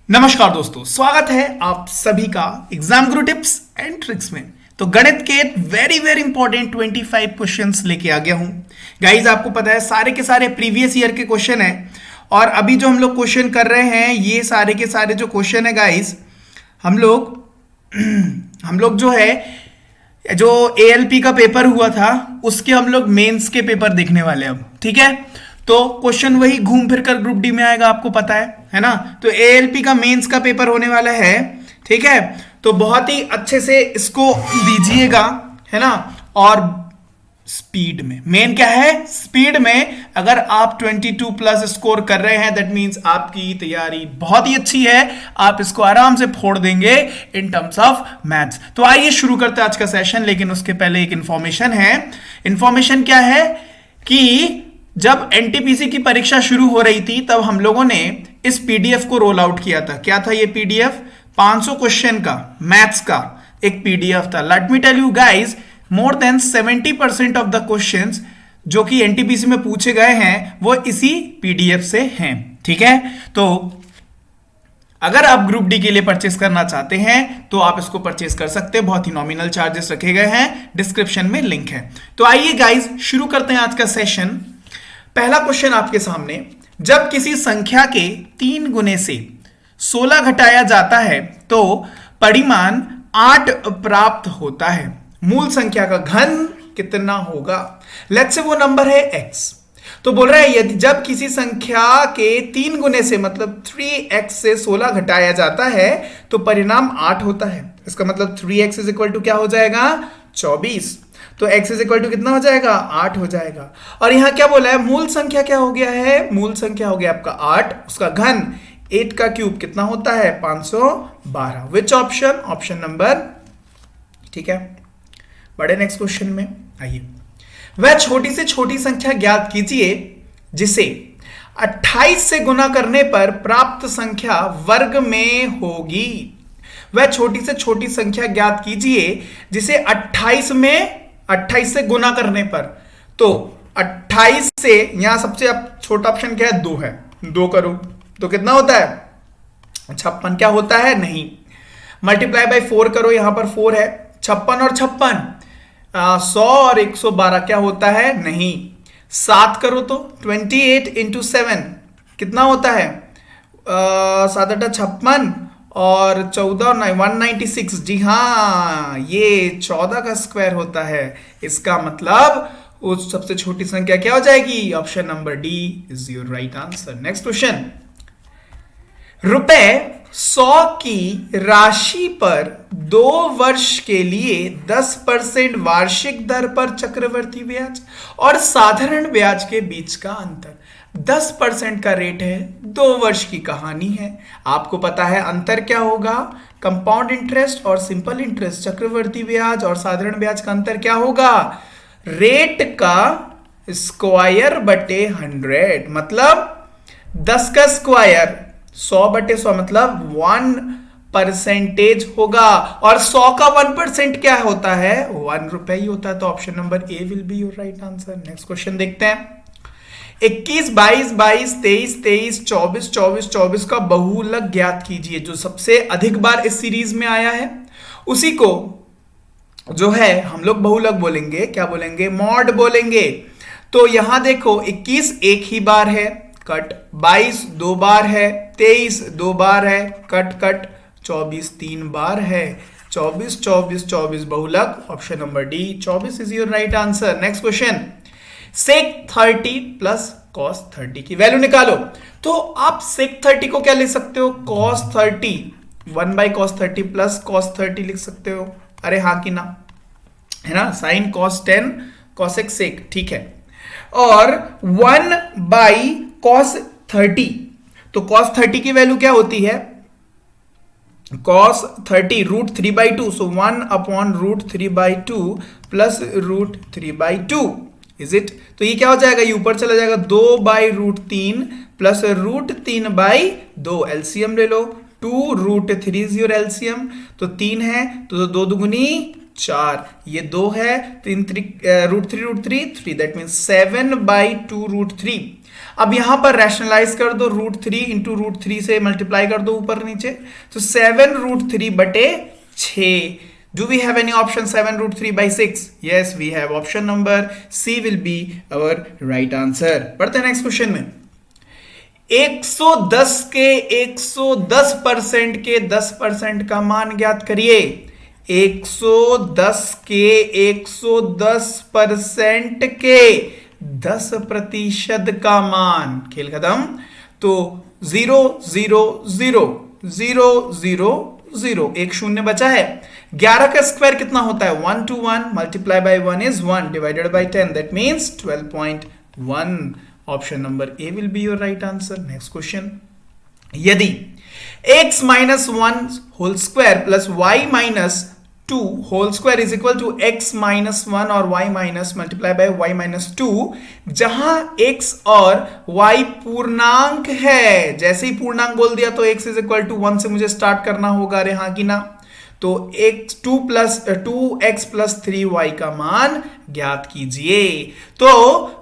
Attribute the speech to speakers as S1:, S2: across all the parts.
S1: नमस्कार दोस्तों, स्वागत है आप सभी का exam Guru tips and tricks में। तो गणित के वेरी वेरी इंपॉर्टेंट 25 क्वेश्चंस लेके आ गया हूं गाइज। आपको पता है सारे के सारे प्रीवियस ईयर के क्वेश्चन है और अभी जो हम लोग क्वेश्चन कर रहे हैं ये सारे के सारे जो क्वेश्चन है गाइज, हम लोग जो है जो एएलपी का पेपर हुआ था उसके हम लोग मेंस के पेपर देखने वाले हैं अब, ठीक है। तो क्वेश्चन वही घूम फिर कर ग्रुप डी में आएगा, आपको पता है ना। तो एएलपी का मेंस का पेपर होने वाला है, ठीक है। तो बहुत ही अच्छे से इसको दीजिएगा, है ना। और स्पीड में मेन क्या है, स्पीड में अगर आप 22 प्लस स्कोर कर रहे हैं दैट मींस आपकी तैयारी बहुत ही अच्छी है, आप इसको आराम से फोड़ देंगे इन टर्म्स ऑफ मैथ्स। तो आइए शुरू करते हैं आज का सेशन, लेकिन उसके पहले एक इंफॉर्मेशन है। इंफॉर्मेशन क्या है कि जब एनटीपीसी की परीक्षा शुरू हो रही थी तब हम लोगों ने इस पीडीएफ को रोल आउट किया था। क्या था ये पीडीएफ? 500 क्वेश्चन का मैथ्स का एक पीडीएफ था। Let me tell you guys, more than 70% of the questions जो कि एनटीपीसी में पूछे गए हैं वो इसी पीडीएफ से हैं, ठीक है। तो अगर आप ग्रुप डी के लिए परचेस करना चाहते हैं तो आप इसको परचेस कर सकते हैं, बहुत ही नॉमिनल चार्जेस रखे गए हैं, डिस्क्रिप्शन में लिंक है। तो आइए गाइस शुरू करते हैं आज का सेशन। पहला क्वेश्चन आपके सामने, जब किसी संख्या के 3 गुने से 16 घटाया जाता है तो परिमाण 8 प्राप्त होता है। मूल संख्या का घन कितना होगा? लेट्स से वो नंबर है x। तो बोल रहा है यदि जब किसी संख्या के 3 गुने से मतलब 3x से 16 घटाया जाता है तो परिणाम 8 होता है। इसका मतलब 3x इज इक्वल टू क्या हो जाएगा? 24। तो x इज इक्वल टू कितना हो जाएगा? 8 हो जाएगा। और यहां क्या बोला है, मूल संख्या क्या हो गया है? मूल संख्या हो गया आपका 8, उसका घन 8 का क्यूब कितना होता है? 512। विच ऑप्शन? ऑप्शन नंबर, ठीक है। बड़े नेक्स्ट क्वेश्चन में आइए। वह छोटी से छोटी संख्या ज्ञात कीजिए जिसे 28 से गुना करने पर प्राप्त संख्या वर्ग में होगी। वह छोटी से छोटी संख्या ज्ञात कीजिए जिसे 28 से गुना करने पर। तो 28 से यहां सबसे अब छोटा ऑप्शन क्या है? 2 है। 2 करो तो कितना होता है? 56 क्या होता है? नहीं। मल्टीप्लाई बाय 4 करो, यहां पर 4 है। 56 और 56 100 और 112 क्या होता है? नहीं। 7 करो तो 28 इंटू 7 कितना होता है? 7 8 56 और 14 और 196। जी हाँ, ये 14 का स्क्वायर होता है। इसका मतलब वो सबसे छोटी संख्या क्या हो जाएगी? Option number D is your right answer. Next question, रुपए 100 की राशि पर 2 वर्ष के लिए 10% वार्षिक दर पर चक्रवृद्धि ब्याज और साधारण ब्याज के बीच का अंतर। 10% का रेट है, 2 वर्ष की कहानी है। आपको पता है अंतर क्या होगा? कंपाउंड इंटरेस्ट और सिंपल इंटरेस्ट। चक्रवृद्धि ब्याज और साधारण ब्याज का अंतर क्या होगा? रेट का स्क्वायर बटे 100, मतलब 10 का स्क्वायर 100/100 मतलब 1% होगा। और 100 का 1% क्या होता है? 1 रुपए ही होता है। तो option number A will be your right answer. Next question देखते हैं। 21 22 22 23 23 24 24 24 का बहुलक ज्ञात कीजिए। जो सबसे अधिक बार इस सीरीज में आया है उसी को जो है हम लोग बहुलक बोलेंगे। क्या बोलेंगे? मॉड बोलेंगे। तो यहां देखो 21 एक ही बार है, कट। 22 2 बार है, 23 2 बार है, कट कट। 24 3 बार है। 24 24 24 बहुलक। Option number D 24 is your right answer. Next question, sec 30 plus cos 30 की वैल्यू निकालो। तो आप सेक 30 को क्या लिख सकते हो? कॉस 30 1/cos 30 प्लस कॉस 30 लिख सकते हो। अरे हाँ कि ना, है ना। साइन कॉस 10 कॉसेक सेक, ठीक है। और 1/cos 30, तो cos 30 की वैल्यू क्या होती है? cos 30 √3/2, so 1/√3/2 plus √3/2 is it. तो ये क्या हो जाएगा? ये ऊपर चला जाएगा 2/√3 प्लस √3/2। एलसीएम ले लो, 2√3 इज योर एलसीएम। तो 3 है तो 2 दुगुनी 4, ये 2 है, 3 √3 3 दैट मीन्स 7/2√3। अब यहां पर रैशनलाइज कर दो, √3 इंटू √3 से मल्टीप्लाई कर दो ऊपर नीचे, तो 7√3 बटे 6. Do we have any option 7√3 by 6? Yes, we have option number C will be our right answer. बढ़ते हैं नेक्स्ट क्वेश्चन में. 110 के 110% के 10% का मान ज्ञात करिए. 110 के 110% के 10% का मान. खेल खत्म. तो 0 0 0 0 0 0, एक शून्य बचा है. 11 का स्क्वायर कितना होता है? 1 to 1 multiply by 1 is 1 divided by 10, that means 12.1. Option number A will be your right answer. Next question. यदि x minus 1 whole square plus y minus 2 whole square is equal to x minus 1 और y minus multiply by y minus 2, जहां x और y पूर्णांक है. जैसे ही पूर्णांक बोल दिया तो x इज इक्वल टू 1 से मुझे स्टार्ट करना होगा. अरे हाँ कि ना. तो x 2x प्लस 3y का मान ज्ञात कीजिए. तो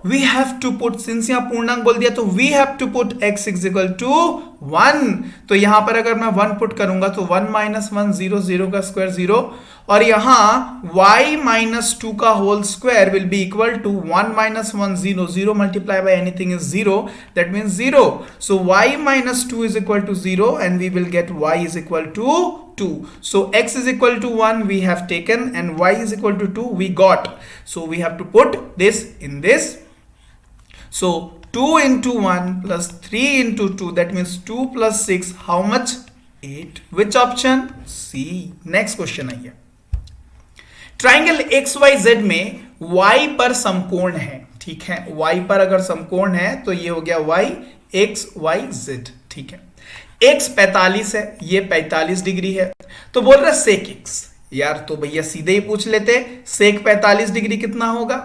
S1: we have to put, since यहां पूर्णांक बोल दिया तो we have to put x is equal to 1. तो यहां पर अगर मैं 1 पुट करूंगा तो 1 माइनस 1 0, 0 का स्क्वायर 0, और यहां y माइनस 2 का whole square will be equal to 1 minus 1 0, 0 multiply by anything is 0, that means 0. So y minus 2 is equal to 0 and we will get y is equal to 2. So x is equal to 1 we have taken and y is equal to 2 we got. So we have to put this in this. So 2 into 1 plus 3 into 2, that means 2 plus 6, how much? 8. Which option? C. Next question आइए. Triangle XYZ में y पर समकोण है. ठीक है, y पर अगर समकोण है तो ये हो गया y XYZ. ठीक है, x 45 है, ये 45 डिग्री है. तो बोल रहा सेक x. यार तो भैया सीधे ही पूछ लेते, सेक 45 डिग्री कितना होगा.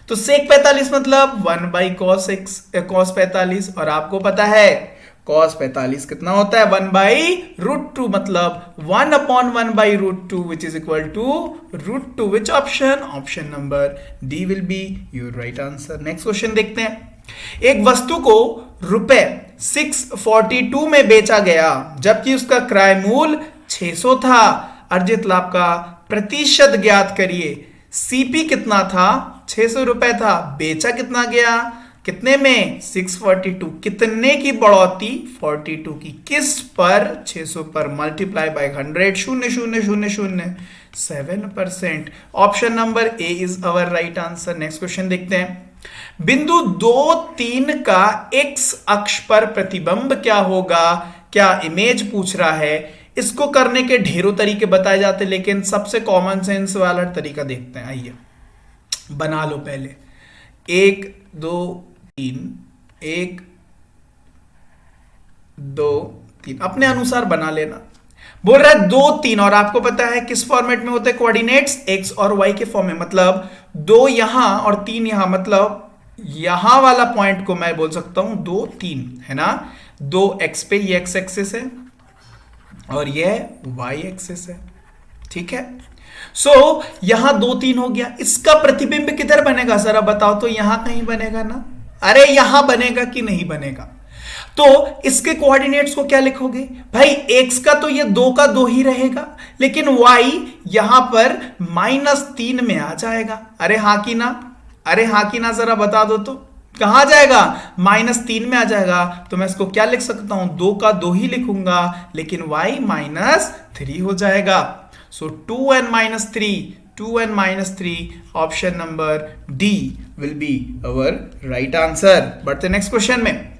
S1: तो सेक 45 मतलब 1 बाई cos x, cos 45, और आपको पता है cos 45 कितना होता है? 1 बाई √2, मतलब 1 upon 1 by √2 which is equal to √2. Which option? Option number D will be your right answer. Next question देखते हैं. एक वस्तु को रुपए 642 में बेचा गया जबकि उसका क्रय मूल्य 600 था. अर्जित लाभ का प्रतिशत ज्ञात करिए. सीपी कितना था? 600 रुपए था. बेचा कितना गया? कितने में? 642. कितने की बढ़ोतरी? 42 की. किस पर? 600 पर. Multiply by 100. 0 0 0 0 7%. Option number A is our right answer. Next question देखते हैं. बिंदु 2 3 का x अक्ष पर प्रतिबिंब क्या होगा? क्या इमेज पूछ रहा है. इसको करने के ढेरों तरीके बताए जाते, लेकिन सबसे कॉमन सेंस वाला तरीका देखते हैं. आइए बना लो पहले. 1 2 3, 1 2 3 अपने अनुसार बना लेना. बोल रहा है 2 3, और आपको पता है किस फॉर्मेट में होते हैं कोऑर्डिनेट्स? x और y के फॉर्म में. मतलब 2 यहां और 3 यहां, मतलब यहां वाला पॉइंट को मैं बोल सकता हूं 2 3, है ना. 2x पे ये x एक्सिस है और ये y एक्सिस है. ठीक है. सो यहां 2 3 हो गया. इसका प्रतिबिंब किधर बनेगा जरा बताओ तो. यहां कहीं बनेगा ना. अरे यहां बनेगा कि नहीं बनेगा. तो इसके कोऑर्डिनेट्स को क्या लिखोगे भाई? x का तो ये 2 का 2 ही रहेगा, लेकिन y यहां पर -3 में आ जाएगा. अरे हाँ कि ना. अरे हाँ कि ना, जरा बता दो तो. कहां जाएगा? -3 में आ जाएगा. तो मैं इसको क्या लिख सकता हूं? 2 का 2 ही लिखूंगा, लेकिन y -3 हो जाएगा. सो 2n - 3 option number D will be our right answer. बढ़ते नेक्स्ट क्वेश्चन में.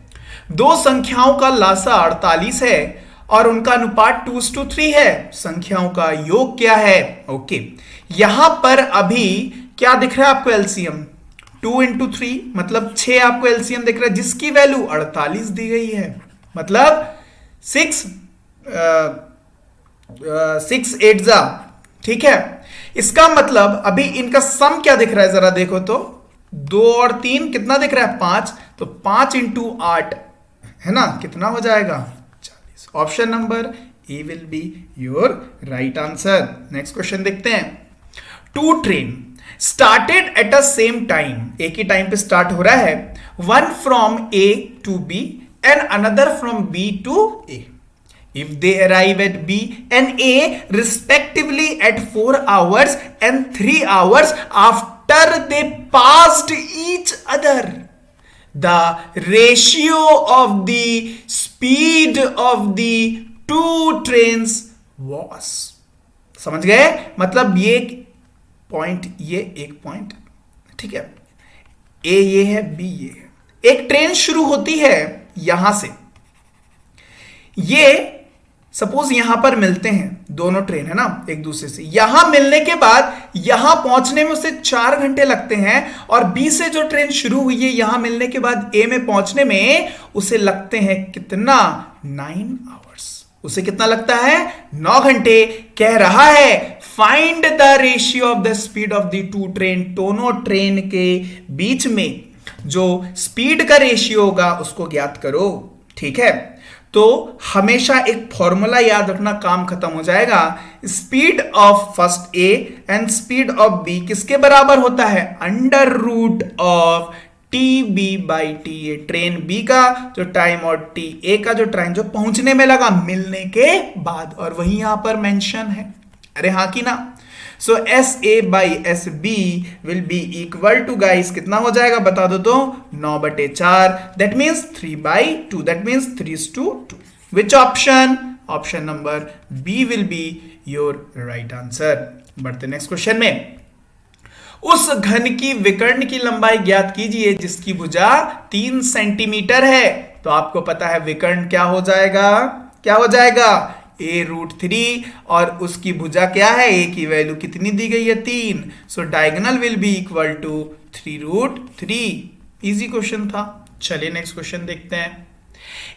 S1: दो संख्याओं का लासा 48 है और उनका अनुपात 2:3 है. संख्याओं का योग क्या है? ओके, यहां पर अभी क्या दिख रहा है आपको? एलसीएम 2 × 3 मतलब 6 आपको एलसीएम दिख रहा है, जिसकी वैल्यू 48 दी गई है. मतलब 6 8 जा. ठीक है. इसका मतलब अभी इनका सम क्या दिख रहा है जरा देखो तो. 2 और 3 कितना दिख रहा है? 5. तो 5 × 8 है ना, कितना हो जाएगा? 40. Option number A will be your right answer. Next question देखते हैं. 2 train started at a same time, एक ही टाइम पे स्टार्ट हो रहा है. one from A to B and another from B to A. If they arrive at B and A respectively at 4 hours and 3 hours after they passed each other, the ratio of the speed of the two trains was. समझ गए? मतलब ये point, ये एक point, ठीक है, ए ये है, बी ये है। एक ट्रेन शुरू होती है यहां से, ये सपोज यहां पर मिलते हैं दोनों ट्रेन, है ना, एक दूसरे से। यहां मिलने के बाद यहां पहुंचने में उसे 4 घंटे लगते हैं, और बी से जो ट्रेन शुरू हुई है यहां मिलने के बाद ए में पहुंचने में उसे लगते हैं कितना, 9 आवर्स। उसे कितना लगता है, 9 घंटे। कह रहा है find the ratio of the speed of the two train, दोनों ट्रेन के बीच में जो स्पीड का रेशियो होगा उसको ज्ञात करो। ठीक है, तो हमेशा एक फॉर्मूला याद रखना, काम खत्म हो जाएगा। Speed of first A and speed of B किसके बराबर होता है, under root of T B by T A, train B का जो टाइम और टी ए का जो टाइम जो पहुंचने में लगा मिलने के बाद, और वही यहां पर मेंशन है। अरे हाँ कि ना? So S A by S B will be equal to, guys कितना हो जाएगा बता दो तो, 9/4, that means 3/2, that means 3:2। Which option? Option number B will be your right answer. बढ़ते नेक्स्ट क्वेश्चन में। उस घन की विकर्ण की लंबाई ज्ञात कीजिए जिसकी भुजा 3 सेंटीमीटर है। तो आपको पता है विकर्ण क्या हो जाएगा, क्या हो जाएगा, a√3, और उसकी भुजा क्या है, a की वैल्यू कितनी दी गई है, 3। So diagonal will be equal to 3√3। Easy question था। चलिए नेक्स्ट क्वेश्चन देखते हैं।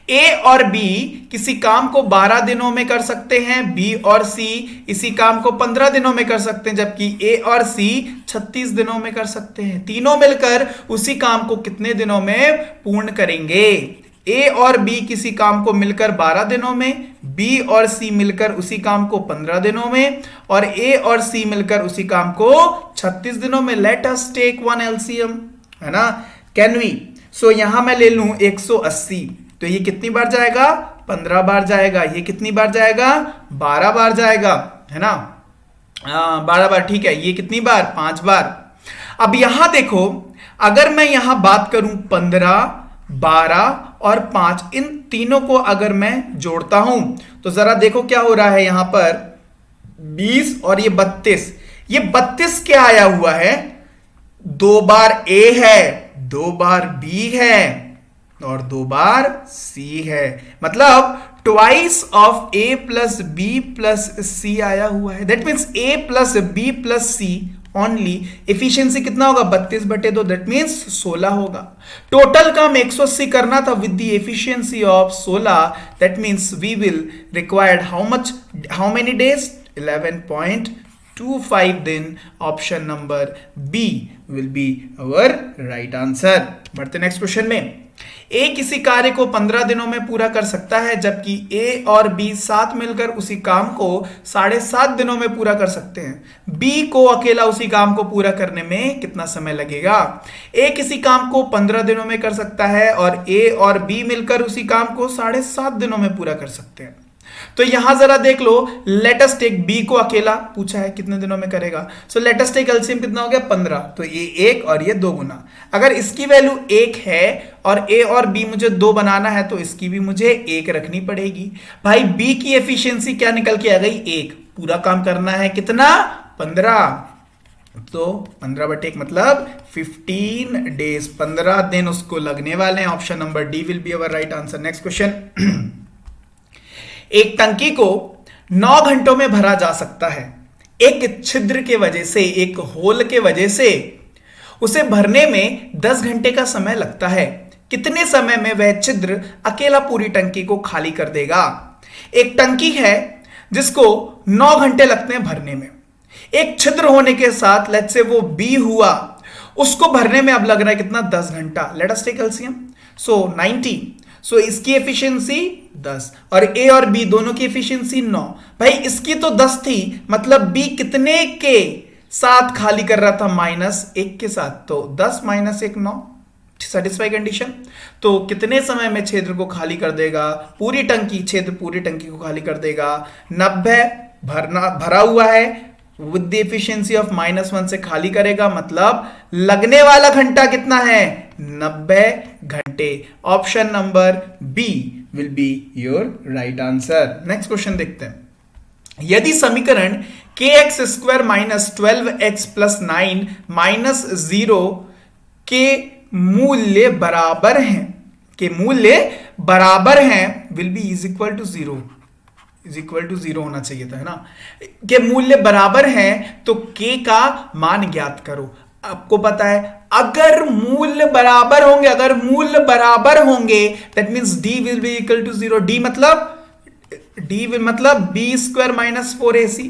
S1: ए और बी किसी काम को 12 दिनों में कर सकते हैं, बी और सी इसी काम को 15 दिनों में कर सकते हैं, जबकि ए और सी 36 दिनों में कर सकते हैं। तीनों मिलकर उसी काम को कितने दिनों में पूर्ण करेंगे? ए और बी किसी काम को मिलकर 12 दिनों में, बी और सी मिलकर उसी काम को 15 दिनों में, और ए और सी मिलकर उसी काम को 36 दिनों में। Let us take one LCM, है ना, कैन वी? सो यहां मैं ले लूं 180, तो ये कितनी बार जाएगा, 15 बार जाएगा। ये कितनी बार जाएगा, 12 बार जाएगा, है ना, 12 बार। ठीक है, ये कितनी बार, 5 बार। अब यहां देखो, अगर मैं यहां बात करूं 15, 12 और 5, इन तीनों को अगर मैं जोड़ता हूं तो जरा देखो क्या हो रहा है यहां पर, 20 और ये 32। ये 32 क्या आया हुआ है, 2 बार ए है, 2 बार बी है और 2 बार सी है। मतलब twice of A plus B plus C आया हुआ है। That means A plus B plus C only. Efficiency कितना होगा, 32/2, दैट मीन्स 16 होगा। टोटल काम 180 करना था with the efficiency of 16, that means we will required how much, how many days, 11.25 दिन। Option number B will be our right answer. बढ़ते next question में। A किसी कार्य को 15 दिनों में पूरा कर सकता है, जबकि ए और बी साथ मिलकर उसी काम को 7.5 दिनों में पूरा कर सकते हैं। बी को अकेला उसी काम को पूरा करने में कितना समय लगेगा? ए किसी काम को 15 दिनों में कर सकता है और ए और बी मिलकर उसी काम को 7.5 दिनों में पूरा कर सकते हैं। तो यहां जरा देख लो, लेट अस टेक बी को अकेला पूछा है कितने दिनों में करेगा। So let us take LCM कितना हो गया, 15। तो ये 1 और ये 2 गुना। अगर इसकी वैल्यू 1 है और ए और बी मुझे 2 बनाना है तो इसकी भी मुझे 1 रखनी पड़ेगी। भाई बी की एफिशिएंसी क्या निकल के आ गई, 1। पूरा काम करना है कितना, 15। तो 15/1 मतलब 15 डेज, 15 दिन उसको लगने वाले हैं। Option number D will be our right answer. Next question. एक टंकी को 9 घंटों में भरा जा सकता है। एक छिद्र के वजह से, एक होल के वजह से उसे भरने में 10 घंटे का समय लगता है। कितने समय में वह छिद्र अकेला पूरी टंकी को खाली कर देगा? एक टंकी है जिसको 9 घंटे लगते हैं भरने में। एक छिद्र होने के साथ लेट्स से वो बी हुआ, उसको भरने में अब लग रहा है कितना, 10 घंटा। Let us take LCM. So 90। So इसकी एफिशिएंसी 10 और ए और बी दोनों की एफिशिएंसी 9। भाई इसकी तो 10 थी, मतलब बी कितने के साथ खाली कर रहा था, -1 के साथ। तो 10 - 1 9। Satisfy condition. तो कितने समय में क्षेत्र को खाली कर देगा? पूरी टंकी, क्षेत्र पूरी टंकी को खाली कर देगा। 90 भरा हुआ है, विद द एफिशिएंसी ऑफ -1 से खाली करेगा, मतलब लगने वाला घंटा कितना है? 90 घंटे। Option number B will be your right answer. Next question देखते हैं। यदि समीकरण kx² - 12x + 9 - 0 के मूल्य बराबर हैं will be is equal to 0 होना चाहिए था, है ना? के मूल्य बराबर हैं तो k का मान ज्ञात करो। आपको पता है अगर मूल्य बराबर होंगे that means d will be equal to 0। d मतलब b² - 4ac।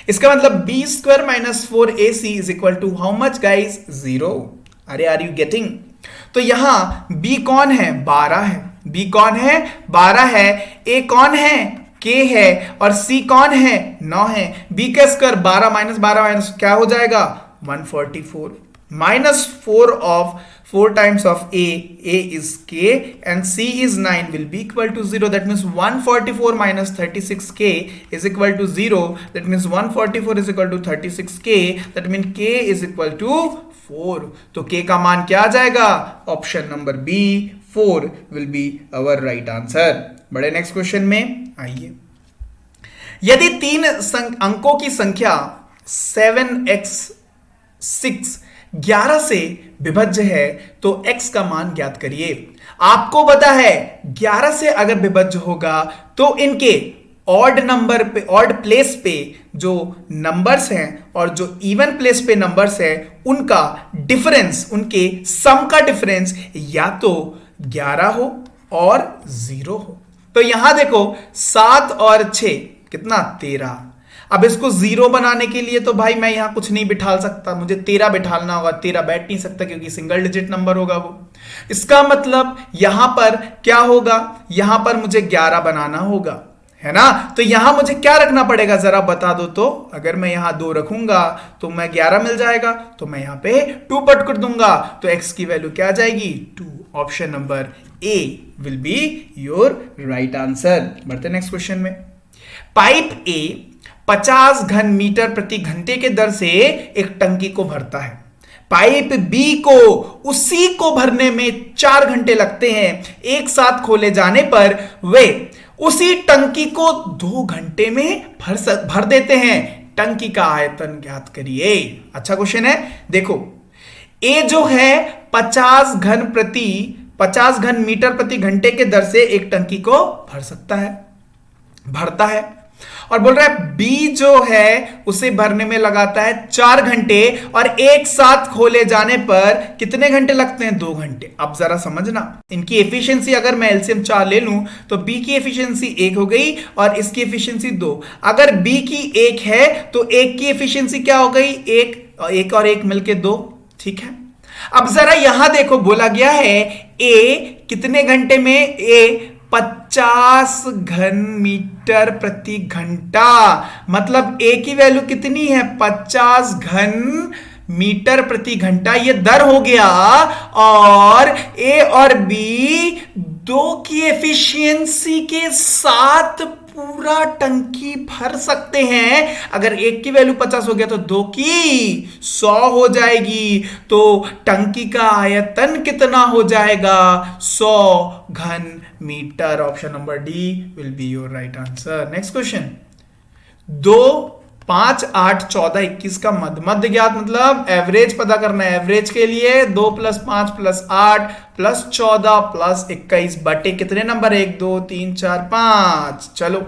S1: इसका मतलब b² - 4ac is equal to how much guys? 0। अरे आर यू गेटिंग? तो यहां b कौन है? 12 है। b कौन है? 12 है। a कौन है? k है। और c कौन है? 9 है। b का स्क्वायर 12 - 12 क्या हो जाएगा? 144 -4 of 4 times of a is k and c is 9 will be equal to 0. That means 144 minus 36k is equal to 0. That means 144 is equal to 36k. That means k is equal to 4. तो k का मान क्या आ जाएगा? Option number B 4 will be our right answer. बड़े next question में आइए। यदि 3 अंकों की संख्या 7x6 11 से विभाज्य है तो x का मान ज्ञात करिए। आपको पता है 11 से अगर विभाज्य होगा तो इनके ऑड नंबर पे, ऑड प्लेस पे जो नंबर्स हैं और जो इवन प्लेस पे नंबर्स हैं उनका डिफरेंस, उनके सम का डिफरेंस या तो 11 हो और 0 हो। तो यहां देखो 7 और 6 कितना? 13। अब इसको 0 बनाने के लिए तो भाई मैं यहां कुछ नहीं बिठाल सकता, मुझे 13 बिठालना होगा। 13 बैठ नहीं सकता क्योंकि सिंगल डिजिट नंबर होगा वो। इसका मतलब यहां पर क्या होगा? यहां पर मुझे 11 बनाना होगा, है ना? तो यहां मुझे क्या रखना पड़ेगा जरा बता दो तो। अगर मैं यहां 2 रखूंगा तो मैं 11 मिल जाएगा, तो मैं यहां पे 2 पट कर दूंगा तो x की वैल्यू क्या आ जाएगी? 2। Option number A will be your right answer. बढ़ते नेक्स्ट क्वेश्चन में। पाइप ए 50 घन मीटर प्रति घंटे के दर से एक टंकी को भरता है। पाइप बी को उसी को भरने में 4 घंटे लगते हैं। एक साथ खोले जाने पर वे उसी टंकी को 2 घंटे में भर देते हैं। टंकी का आयतन ज्ञात करिए। अच्छा क्वेश्चन है। देखो ए जो है 50 घन मीटर प्रति घंटे के दर से एक टंकी को भरता है और बोल रहा है बी जो है उसे भरने में लगाता है 4 घंटे और एक साथ खोले जाने पर कितने घंटे लगते हैं? 2 घंटे। अब जरा समझना, इनकी एफिशिएंसी अगर मैं एलसीएम 4 ले लूं तो बी की एफिशिएंसी 1 हो गई और इसकी एफिशिएंसी 2। अगर बी की 1 है तो 1 की एफिशिएंसी क्या हो गई? 1 और 1 मिलके 2। ठीक है। अब जरा यहां देखो बोला गया है ए कितने घंटे में? ए 50 घन मीटर प्रति घंटा। मतलब ए की वैल्यू कितनी है? 50 घन मीटर प्रति घंटा। ये दर हो गया और ए और बी 2 की एफिशिएंसी के साथ पूरा टंकी भर सकते हैं। अगर 1 की वैल्यू 50 हो गया तो 2 की 100 हो जाएगी। तो टंकी का आयतन कितना हो जाएगा? 100 घन metre. Option number D will be your right answer. Next question. 2, 5, 8, 14, 21 का मध्य ज्ञात, मतलब एवरेज पता करना है। एवरेज के लिए 2 + 5 + 8 + 14 + 21 बटे कितने नंबर? 1, 2, 3, 4, 5। चलो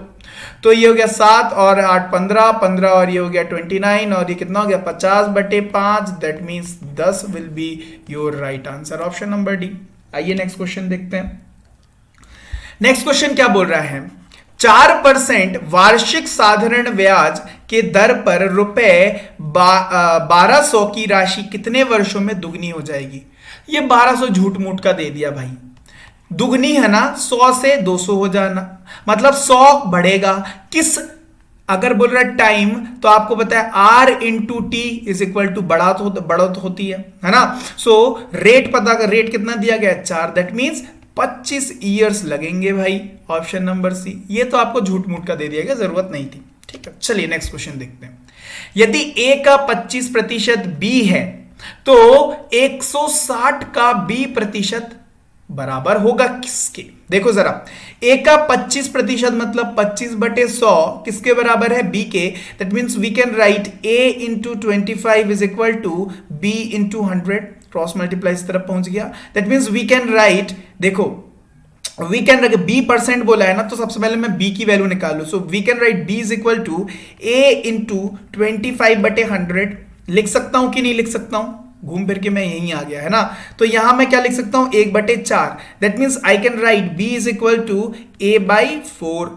S1: तो ये हो गया 7 और 8 15, 15 और ये हो गया 29 और ये कितना हो गया? 50 बटे 5। That means 10 will be your right answer. Option number D. आइए नेक्स्ट क्वेश्चन देखते हैं। नेक्स्ट क्वेश्चन क्या बोल रहा है? 4% वार्षिक साधारण ब्याज के दर पर रुपए 1200 की राशि कितने वर्षों में दुगनी हो जाएगी? ये 1200 झूठ मूठ का दे दिया भाई। दुगनी है ना, 100 से 200 हो जाना, मतलब 100 बढ़ेगा। किस अगर बोल रहा है टाइम, तो आपको पता है R into T is equal to बड़ा तो होती है ना। सो रेट पता कर, रेट कितना दिया गया है 4, दैट मीन्स 25 ईयर्स लगेंगे भाई। Option number C. ये तो आपको झूठ मूठ का दे दिया गया, जरूरत नहीं थी। ठीक है, चलिए नेक्स्ट क्वेश्चन देखते हैं। यदि ए का 25% बी है तो 160 का बी प्रतिशत बराबर होगा किसके? देखो जरा, ए का 25% मतलब 25/100 किसके बराबर है? बी के। That means we can write A into 25 is equal to B into 100। Cross multiply इस तरफ पहुंच गया। That means we can write, देखो वी कैन बी परसेंट बोला है ना, तो सबसे पहले मैं बी की वैल्यू निकालू। So we can write B is equal to A into 25/100। लिख सकता हूं कि नहीं लिख सकता हूं? घूम फिर के मैं यहीं आ गया है ना। तो यहां मैं क्या लिख सकता हूं? 1/4। That means I can write b is equal to a/4।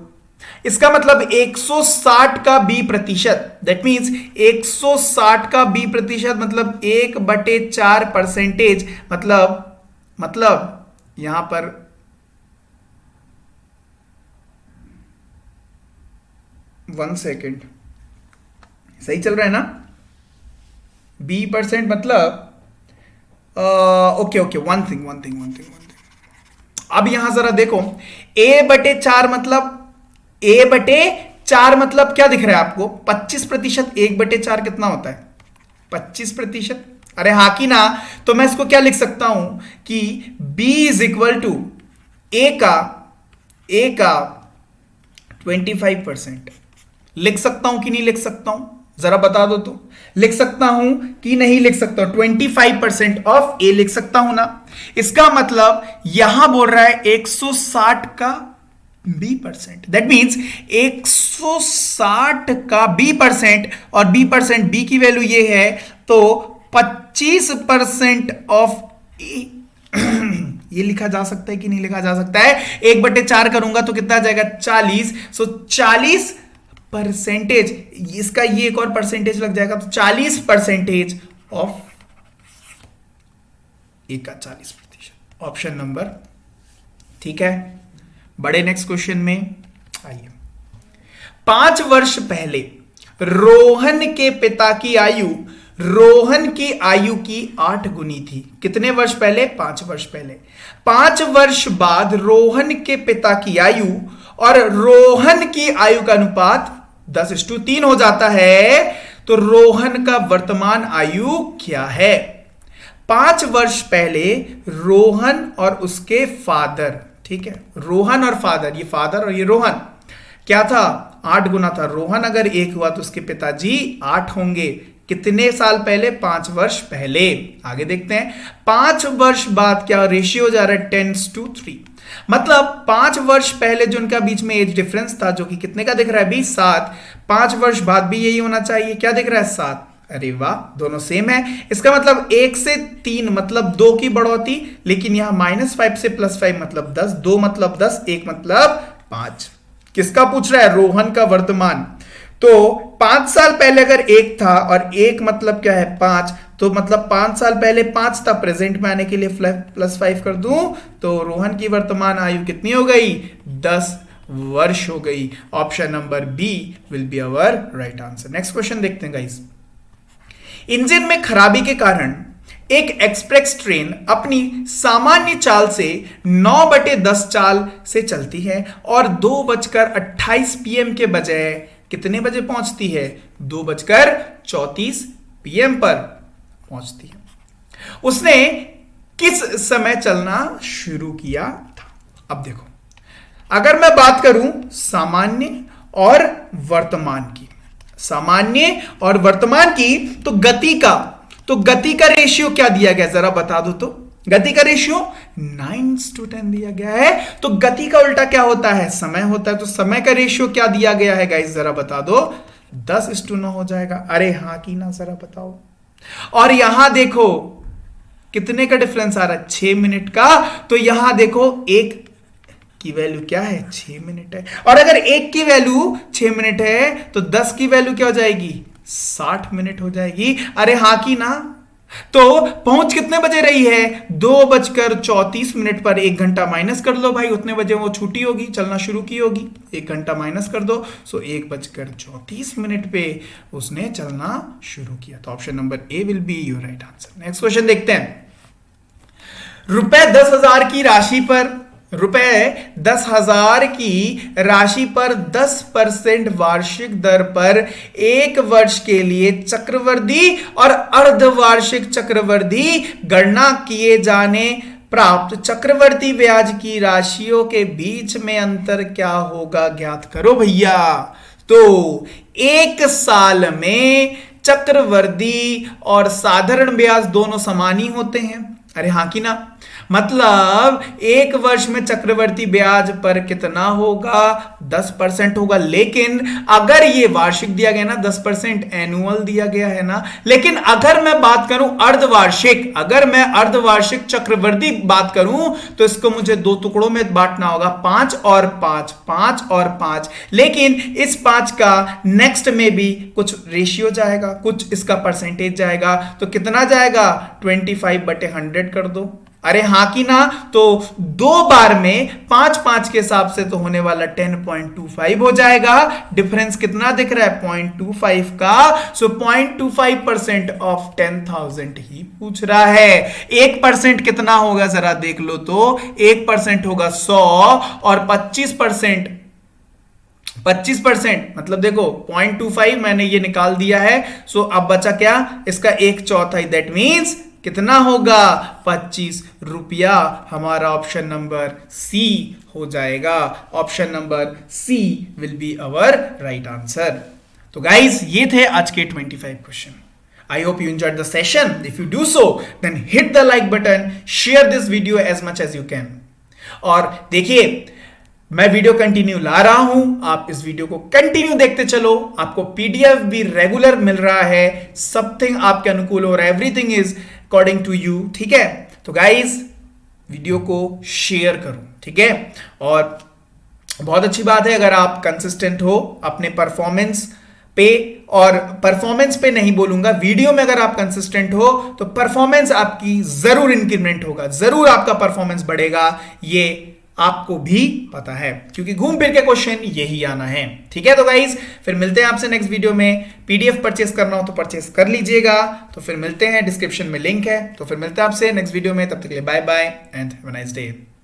S1: इसका मतलब 160 का b प्रतिशत, दैट मीन्स 160 का b प्रतिशत मतलब 1/4 परसेंटेज, मतलब यहां पर वन सेकेंड, सही चल रहा है ना? b% मतलब ओके वन थिंग। अब यहां जरा देखो, a/4 मतलब क्या दिख रहा है आपको? 25%। 1/4 कितना होता है? 25%। अरे हाँ की ना। तो मैं इसको क्या लिख सकता हूं कि b is equal to a का 25%। लिख सकता हूं कि नहीं लिख सकता हूं? जरा बता दो तो। लिख सकता हूं कि नहीं लिख सकता हूं? 25% ऑफ ए लिख सकता हूं ना। इसका मतलब यहां बोल रहा है 160 का b%। दैट मीन्स 160 का b%, और b% b की वैल्यू ये है, तो 25% ऑफ ए ये लिखा जा सकता है कि नहीं लिखा जा सकता है? 1/4 करूंगा तो कितना आ जाएगा? 40। सो 40%, इसका ये एक और परसेंटेज लग जाएगा, तो 40% ऑफ ए का 40%। ऑप्शन नंबर, ठीक है। बड़े नेक्स्ट क्वेश्चन में आइए। 5 वर्ष पहले रोहन के पिता की आयु रोहन की आयु की 8 गुनी थी। कितने वर्ष पहले? 5 वर्ष पहले। 5 वर्ष बाद रोहन के पिता की आयु और रोहन की आयु का अनुपात 10:3 हो जाता है। तो रोहन का वर्तमान आयु क्या है? 5 वर्ष पहले रोहन और उसके फादर, ठीक है, रोहन और फादर, ये फादर और ये रोहन, क्या था? 8 गुना था। रोहन अगर 1 हुआ तो उसके पिताजी 8 होंगे। कितने साल पहले? 5 वर्ष पहले। आगे देखते हैं। 5 वर्ष बाद क्या रेशियो जा रहा है? 10:3। मतलब 5 वर्ष पहले जो उनका बीच में एज डिफरेंस था, जो कि कितने का दिख रहा है? 7। 5 वर्ष बाद भी यही होना चाहिए। क्या दिख रहा है? 7। अरे वाह, दोनों सेम है। इसका मतलब 1 से 3 मतलब 2 की बढ़ोतरी, लेकिन यहां -5 से +5 मतलब 10, 2 मतलब 10, 1 मतलब 5। किसका पूछ रहा है? रोहन का वर्तमान। तो 5 साल पहले अगर 1 था और 1 मतलब क्या है? 5, तो मतलब 5 साल पहले 5 था। प्रेजेंट में आने के लिए +5 कर दूं तो रोहन की वर्तमान आयु कितनी हो गई? 10 वर्ष हो गई। Option number B will be our right answer. Next question देखते हैं गाइस। इंजन में खराबी के कारण एक एक्सप्रेस ट्रेन अपनी सामान्य चाल से 9/10 चाल से चलती है और 2:28 PM के बजाय कितने बजे पहुंचती है? 2:34 PM पर पहुंचती है। उसने किस समय चलना शुरू किया था? अब देखो, अगर मैं बात करूं सामान्य और वर्तमान की, सामान्य और वर्तमान की, तो गति का रेशियो क्या दिया गया? जरा बता दो तो। गति का रेशियो 9:10 दिया गया है। तो गति का उल्टा क्या होता है? समय होता है। तो समय का रेशियो क्या दिया गया है गाइस? जरा बता दो। 10:9 हो जाएगा। अरे हाँ की ना, जरा बताओ। और यहां देखो कितने का डिफरेंस आ रहा है? 6 मिनट का। तो यहां देखो 1 की वैल्यू क्या है? 6 मिनट है। और अगर 1 की वैल्यू 6 मिनट है तो 10 की वैल्यू क्या हो जाएगी? 60 मिनट हो जाएगी। अरे हाँ की ना, तो पहुंच कितने बजे रही है? 2:34 पर 1 घंटा माइनस कर लो भाई, उतने बजे वो छूटी होगी, चलना शुरू की होगी, 1 घंटा माइनस कर दो, सो 1:34 पे उसने चलना शुरू किया। तो option number A will be your right answer. Next question देखते हैं। रुपए 10,000 की राशि पर, रुपए 10,000 की राशि पर 10% वार्षिक दर पर 1 वर्ष के लिए चक्रवृद्धि और अर्धवार्षिक चक्रवृद्धि गणना किए जाने प्राप्त चक्रवर्ती ब्याज की राशियों के बीच में अंतर क्या होगा, ज्ञात करो भैया। तो 1 साल में चक्रवृद्धि और साधारण ब्याज दोनों समान ही होते हैं। अरे हाँ कि ना, मतलब 1 वर्ष में चक्रवर्ती ब्याज पर कितना होगा? 10% होगा। लेकिन अगर ये वार्षिक दिया गया ना, 10% एनुअल दिया गया है ना, लेकिन अगर मैं बात करूं अर्धवार्षिक, अगर मैं अर्धवार्षिक चक्रवृद्धि बात करूं तो इसको मुझे 2 टुकड़ों में बांटना होगा, 5 और 5, 5 और 5। लेकिन इस 5 का नेक्स्ट में भी कुछ रेशियो जाएगा, कुछ इसका परसेंटेज जाएगा, तो कितना जाएगा? 25/100 कर दो। अरे हाँ कि ना, तो 2 बार में 5-5 के हिसाब से तो होने वाला 10.25 हो जाएगा। डिफरेंस कितना दिख रहा है? 0.25 का। सो 0.25% ऑफ 10,000 ही पूछ रहा है। 1% कितना होगा जरा देख लो तो, 1% होगा 100 और 25% मतलब देखो 0.25 मैंने ये निकाल दिया है। सो अब बचा क्या? इसका 1/4। दैट मीन्स कितना होगा? 25 रुपया। हमारा ऑप्शन नंबर सी हो जाएगा। Option number C will be our right answer. तो गाइस ये थे आज के 25 question. I hope you enjoyed the session. If you do so, then hit the like button, share this video as much as you can. और देखिए मैं video continue ला रहा हूं, आप इस वीडियो को कंटिन्यू देखते चलो, आपको पीडीएफ भी रेगुलर मिल रहा है, समथिंग आपके अनुकूल हो रहा है, everything is according to you. ठीक है, तो गाइज वीडियो को शेयर करो, ठीक है। और बहुत अच्छी बात है अगर आप कंसिस्टेंट हो अपने परफॉर्मेंस पे, और परफॉर्मेंस पे नहीं बोलूंगा, वीडियो में अगर आप कंसिस्टेंट हो तो परफॉर्मेंस आपकी जरूर इंक्रीमेंट होगा, जरूर आपका परफॉर्मेंस बढ़ेगा, ये आपको भी पता है, क्योंकि घूम फिर के क्वेश्चन यही आना है। ठीक है, तो गाइज फिर मिलते हैं आपसे नेक्स्ट वीडियो में। पीडीएफ परचेस करना हो तो परचेस कर लीजिएगा। तो फिर मिलते हैं, डिस्क्रिप्शन में लिंक है। तो फिर मिलते हैं आपसे नेक्स्ट वीडियो में, तब तक के लिए bye bye and have a nice day.